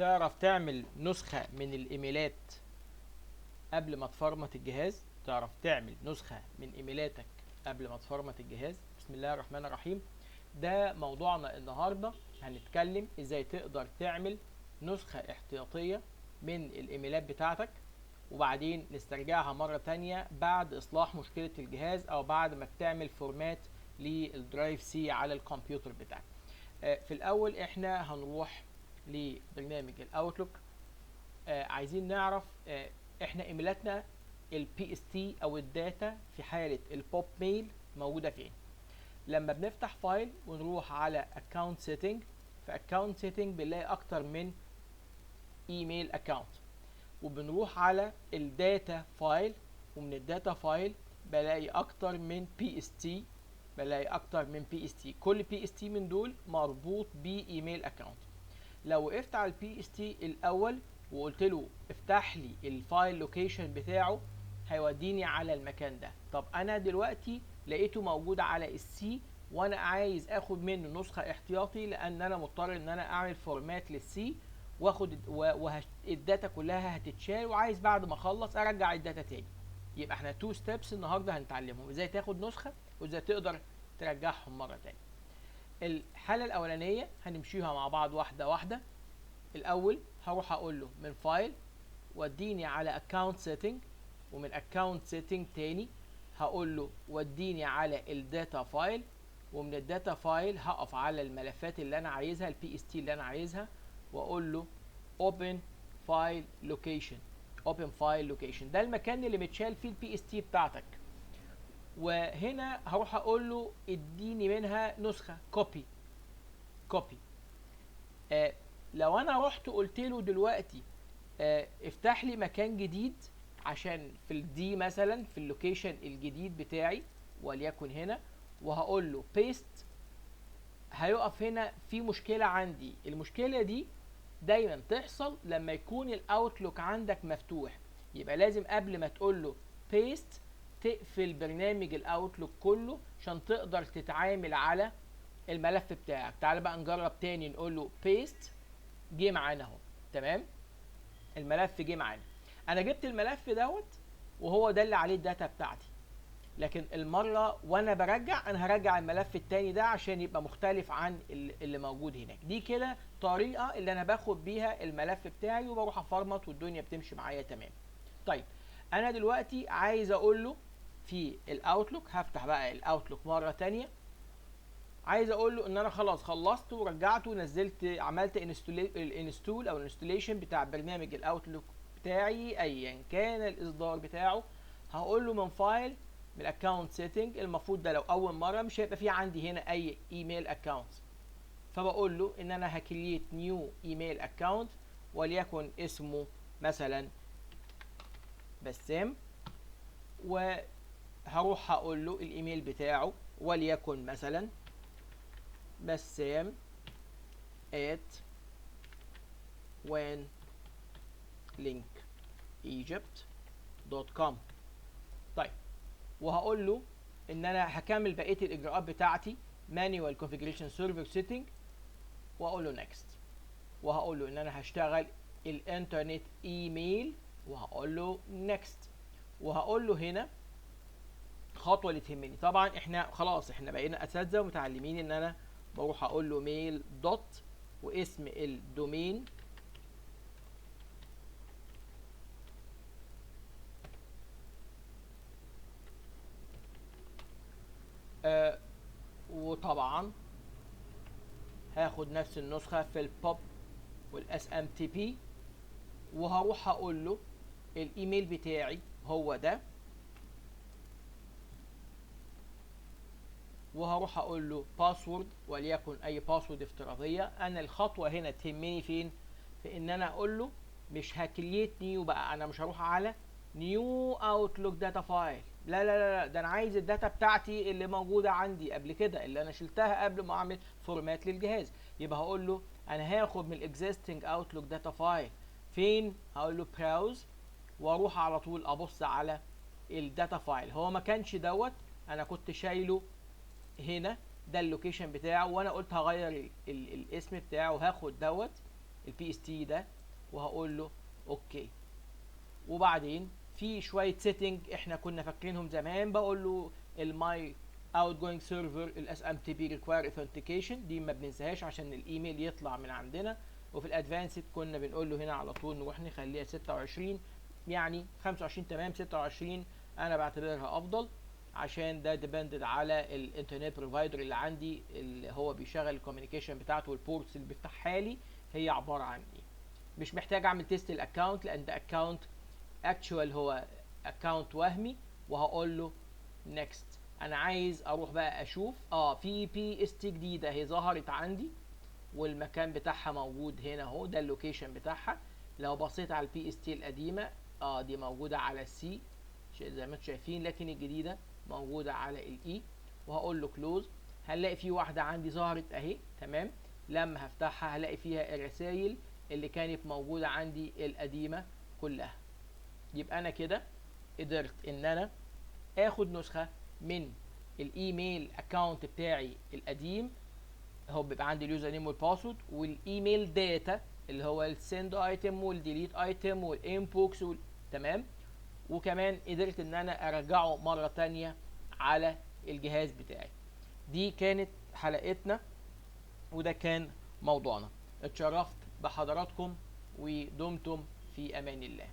تعرف تعمل نسخة من الإيميلات قبل ما تفرمت الجهاز؟ تعرف تعمل نسخة من إيميلاتك قبل ما تفرمت الجهاز؟ بسم الله الرحمن الرحيم. ده موضوعنا النهاردة. هنتكلم ازاي تقدر تعمل نسخة احتياطية من الإيميلات بتاعتك، وبعدين نسترجعها مرة تانية بعد إصلاح مشكلة الجهاز أو بعد ما بتعمل فورمات للدرايف سي على الكمبيوتر بتاعك. في الأول احنا هنروح لبرنامج الأوتلوك. عايزين نعرف احنا ايميلاتنا البي اس تي او الداتا في حالة البوب ميل موجودة فين. لما بنفتح فايل ونروح على اكونت سيتنج، في اكونت سيتنج بنلاقي اكتر من ايميل اكونت، وبنروح على الداتا فايل، ومن الداتا فايل بلاقي اكتر من بي اس تي، كل بي اس تي من دول مربوط بايميل اكونت. لو وقفت على البي اس تي الاول وقلت له افتح لي الفايل لوكيشن بتاعه، هيوديني على المكان ده. طب انا دلوقتي لقيته موجود على السي، وانا عايز اخد منه نسخه احتياطي لان انا مضطر ان انا اعمل فورمات للسي واخد الداتا كلها هتتشال، وعايز بعد ما اخلص ارجع الداتا تاني. يبقى احنا تو ستيبس النهارده هنتعلمهم، ازاي تاخد نسخه وازاي تقدر ترجعهم مره تاني. الحاله الاولانيه هنمشيها مع بعض واحده واحده. الاول هروح اقول له من فايل وديني على اكونت سيتنج، ومن اكونت سيتنج تاني هقول له وديني على الداتا فايل، ومن الداتا فايل هقف على الملفات اللي انا عايزها، البي اس تي اللي انا عايزها، واقول له open file location. ده المكان اللي متشال فيه البي اس تي بتاعتك. وهنا هروح اقول له اديني منها نسخه كوبي. لو انا رحت قلت له دلوقتي افتح لي مكان جديد، عشان في الدي مثلا في اللوكيشن الجديد بتاعي وليكن هنا، وهقول له بيست، هيقف هنا في مشكله عندي. المشكله دي دايما تحصل لما يكون الاوتلوك عندك مفتوح، يبقى لازم قبل ما تقول له بيست تقفل برنامج الاوتلوك كله عشان تقدر تتعامل على الملف بتاعك. تعال بقى نجرب تاني، نقول له بيست، جه معانا اهو. تمام، الملف جه معانا. انا جبت الملف دوت وهو ده اللي عليه الداتا بتاعتي، لكن المره وانا برجع انا هرجع الملف التاني ده عشان يبقى مختلف عن اللي موجود هناك. دي كده طريقه اللي انا باخد بيها الملف بتاعي وبروح افرمط والدنيا بتمشي معايا تمام. طيب انا دلوقتي عايز اقول له في الاوتلوك، هفتح بقى الاوتلوك مره تانيه، عايز اقول له ان انا خلاص خلصت ورجعته ونزلت، عملت الانستول او الانستليشن بتاع برنامج الاوتلوك بتاعي ايا كان الاصدار بتاعه. هقول له من فايل، من الاكونت سيتنج. المفروض ده لو اول مره مش هيبقى في عندي هنا اي ايميل اكونت، فبقول له ان انا هكريت نيو ايميل اكونت وليكن اسمه مثلا بسام، وهروح هقول له الايميل بتاعه وليكن مثلا بسام at wanlinkegypt.com. طيب وهقول له ان انا هكمل بقيه الاجراءات بتاعتي، manual configuration server setting، واقول له next، وهقول له ان انا هشتغل الانترنت ايميل، وهقول له next، وهقول له هنا الخطوه اللي تهمني. طبعا احنا خلاص احنا بقينا اساتذه ومتعلمين ان انا بروح اقول له ميل دوت واسم الدومين وطبعا هاخد نفس النسخه في البوب والاس ام تي بي، وهروح اقول له الايميل بتاعي هو ده، وهروح اقول له باسورد وليكن اي باسورد افتراضيه. انا الخطوه هنا تهمني فين؟ في ان انا اقول له مش هكريت نيو بقى، انا مش هروح على نيو اوتلوك داتا فايل، لا لا لا، ده انا عايز الداتا بتاعتي اللي موجوده عندي قبل كده، اللي انا شلتها قبل ما اعمل فورمات للجهاز. يبقى هقول له انا هاخد من الاكزيستنج اوتلوك داتا فايل فين، هقول له براوز، واروح على طول ابص على الداتا فايل. هو ما كانش دوت، انا كنت شايله هنا، ده اللوكيشن بتاعه، وانا قلت هغير الاسم بتاعه، هاخد دوت البي اس تي ده وهقول له اوكي. وبعدين في شويه سيتنج احنا كنا فاكرينهم زمان، بقول له الماي اوت جوينج سيرفر الاس ام تي بي ريكواير اوثنتيكيشن، دي ما بننساهاش عشان الايميل يطلع من عندنا. وفي الادفانسد كنا بنقول له هنا على طول نروح نخليها 26، يعني 25 تمام، 26 انا بعتبرها افضل عشان ده ديبندد على الانترنت بروفايدر اللي عندي اللي هو بيشغل الكوميونيكيشن بتاعته والبورتس اللي بيفتحها لي هي عباره عن ايه. مش محتاج اعمل تيست الاكونت لان ده اكونت اكشوال، هو اكونت وهمي. وهقول له نيكست. انا عايز اروح بقى اشوف في بي اس تي جديده هي ظهرت عندي والمكان بتاعها موجود هنا اهو، ده اللوكيشن بتاعها. لو بصيت على البي اس تي القديمه دي موجوده على السي زي ما انتم شايفين، لكن الجديده موجوده على الاي. وهقول له كلوز. هنلاقي في واحده عندي ظهرت اهي تمام، لما هفتحها هلاقي فيها الرسائل اللي كانت موجوده عندي القديمه كلها. يبقى انا كده قدرت ان انا اخد نسخه من الايميل اكونت بتاعي القديم، هو بيبقى عندي اليوزر نيم والباسورد والايميل داتا اللي هو السند ايتم والديليت ايتم والانبوكس تمام. وكمان قدرت ان انا ارجعه مره تانية على الجهاز بتاعي. دي كانت حلقتنا وده كان موضوعنا. اتشرفت بحضراتكم ودمتم في امان الله.